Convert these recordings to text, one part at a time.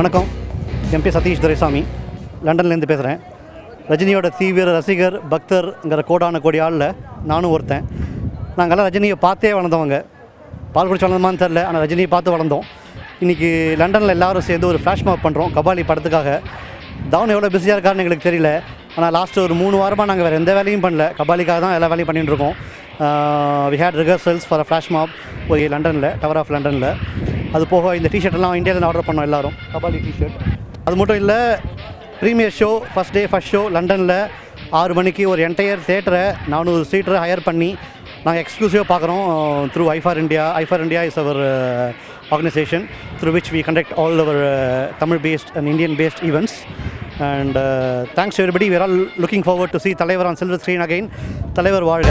வணக்கம், என் பேர் சதீஷ் துரைசாமி, லண்டன்லேருந்து பேசுகிறேன். ரஜினியோட தீவிர ரசிகர் பக்தர்ங்கிற கோடான கோடி ஆளில் நானும் ஒருத்தன். நாங்கள்லாம் ரஜினியை பார்த்தே வளர்ந்தவங்க. பால் குடிச்சு வளர்ந்தமான்னு தெரில, ஆனால் ரஜினியை பார்த்து வளர்ந்தோம். இன்றைக்கி லண்டனில் எல்லோரும் சேர்ந்து ஒரு ஃப்ளாஷ் மாப் பண்ணுறோம் கபாலி படத்துக்காக. தவன் எவ்வளோ பிஸியாக இருக்காருன்னு எங்களுக்கு தெரியல, ஆனால் லாஸ்ட்டு ஒரு 3 வாரமாக நாங்கள் வேறு எந்த வேலையும் பண்ணல, கபாலிக்காக தான் எல்லா வேலையும் பண்ணிட்டுருக்கோம். We had rehearsals for a flash mob ஒரு லண்டனில், டவர் ஆஃப் லண்டனில். அது போக இந்த டிஷர்ட்லாம் இந்தியாவில் ஆர்டர் பண்ணோம் எல்லோரும், கபாலி டிஷர்ட். அது மட்டும் இல்லை, ப்ரீமியர் ஷோ ஃபஸ்ட் ஷோ லண்டனில் 6 மணிக்கு ஒரு என்டையர் தேட்டரை 400 சீட்டரை ஹையர் பண்ணி நாங்கள் எக்ஸ்க்ளூசிவாக பார்க்குறோம் through I for India. I for India is our organization through which we conduct all our Tamil-based and Indian-based events. And thanks to everybody. We are all looking forward to see Thalaivar on silver screen again. Thalaivar வாழ்க.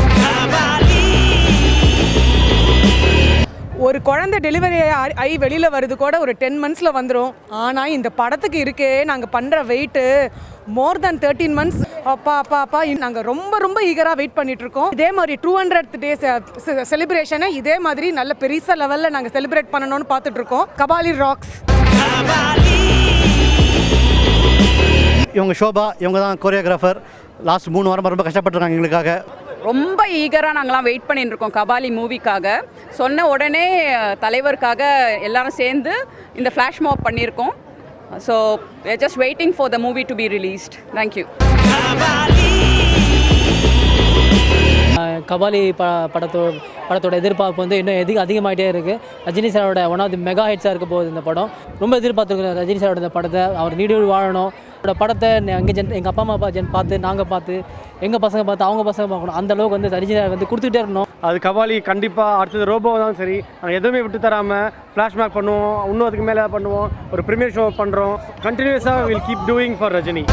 ஒரு குழந்தை delivery ஆகி வெளியில் வருது கூட ஒரு 10 months வந்துடும். ஆனால் இந்த படத்துக்கு இருக்கே நாங்கள் பண்ணுற வெயிட்டு மோர் தென் 13 months. அப்பா நாங்கள் ரொம்ப ஈகராக வெயிட் பண்ணிகிட்ருக்கோம். இதே மாதிரி 200th டே செலிப்ரேஷனை இதே மாதிரி நல்ல பெரிய லெவலில் நாங்கள் செலிப்ரேட் பண்ணணும்னு பார்த்துட்ருக்கோம். கபாலி ராக்ஸ். இவங்க ஷோபா, இவங்க தான் கோரியோகிராஃபர். லாஸ்ட் 3 வாரமாக ரொம்ப கஷ்டப்பட்டுருக்காங்க எங்களுக்காக. ரொம்ப ஈகராக நாங்களாம் வெயிட் பண்ணிட்டு இருக்கோம் கபாலி மூவிக்காக. சொன்ன உடனே தலைவருக்காக எல்லாரும் சேர்ந்து இந்த ஃப்ளாஷ் மாப் பண்ணியிருக்கோம். So we are just waiting for the movie to be released. Thank you. Kabali படத்தோட எதிர்பார்ப்பு வந்து இன்னும் அதிகமாகிட்டே இருக்குது. ரஜினி சாரோட ஒன் ஆஃப் தி மெகா ஹிட்ஸாக இருக்க போகுது இந்த படம். ரொம்ப எதிர்பார்த்துருக்கோம் ரஜினி சாரோட இந்த படத்தை. அவர் நீடோடு வாழணும். படத்தை எங்கள் அப்பா அம்மா பார்த்து நாங்கள் பார்த்து எங்கள் பசங்க பார்த்து அவங்க பசங்க பார்க்கணும். அந்த அளவுக்கு வந்து ரஜினி சார் வந்து கொடுத்துட்டே இருக்கணும். அது கபாலி கண்டிப்பாக. அடுத்தது ரோபோ தான் சரி, நாங்கள் எதுவுமே விட்டு தராமல் ஃப்ளாஷ்பேக் பண்ணுவோம், இன்னும் அதுக்கு மேலே பண்ணுவோம். ஒரு ப்ரீமியர் ஷோ பண்ணுறோம். கண்டினியூஸாக will keep doing for Rajini.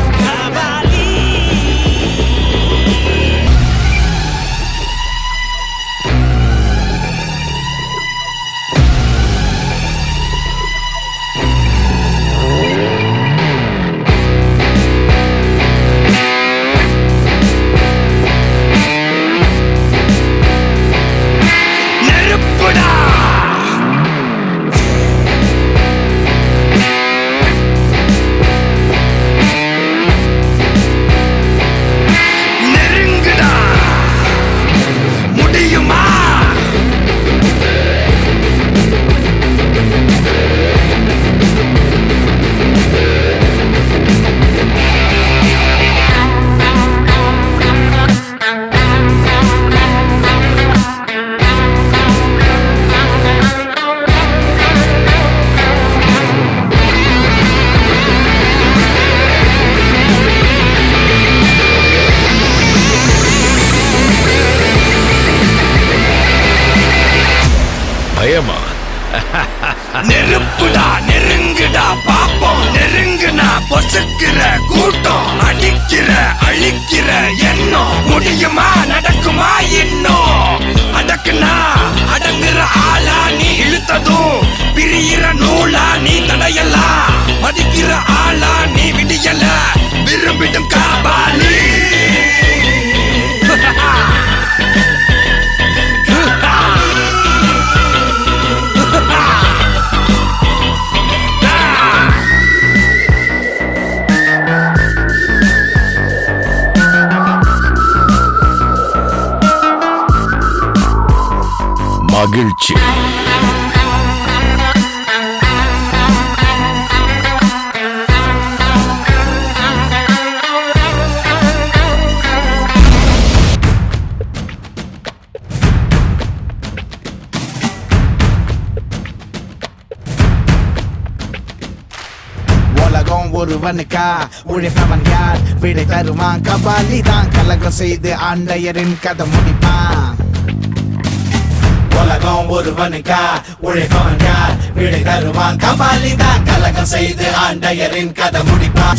பயமா? நெருப்புடா, நெருங்குடா பாப்போம். நெருங்குனா பொசுக்கிற கூட்டம், அடிக்கிற அழிக்கிற எண்ணம். முடியுமா, நடக்குமா இன்னும்? அடக்குனா அடங்குற ஆளா நீ? இழுத்ததும் பிரியிற நூலா நீ? தடையெல்லாம் மதிக்கிற ஆளா நீ? விடியல விரும்பிடும் கபாலி. மகிழ்ச்சி. உலகம் ஒருவனுக்கா, உழைப்பவன் யார்? விடை தருவான் கபாலி தான். கலகம் செய்து ஆண்டையரின் கதை முடிப்பான். உலகம் ஒருவனுக்கா, உழைப்பவன் யார்? விடை தருவான் கபாலி தான். கலகம் செய்து ஆண்டையரின் கதை முடிப்பான்.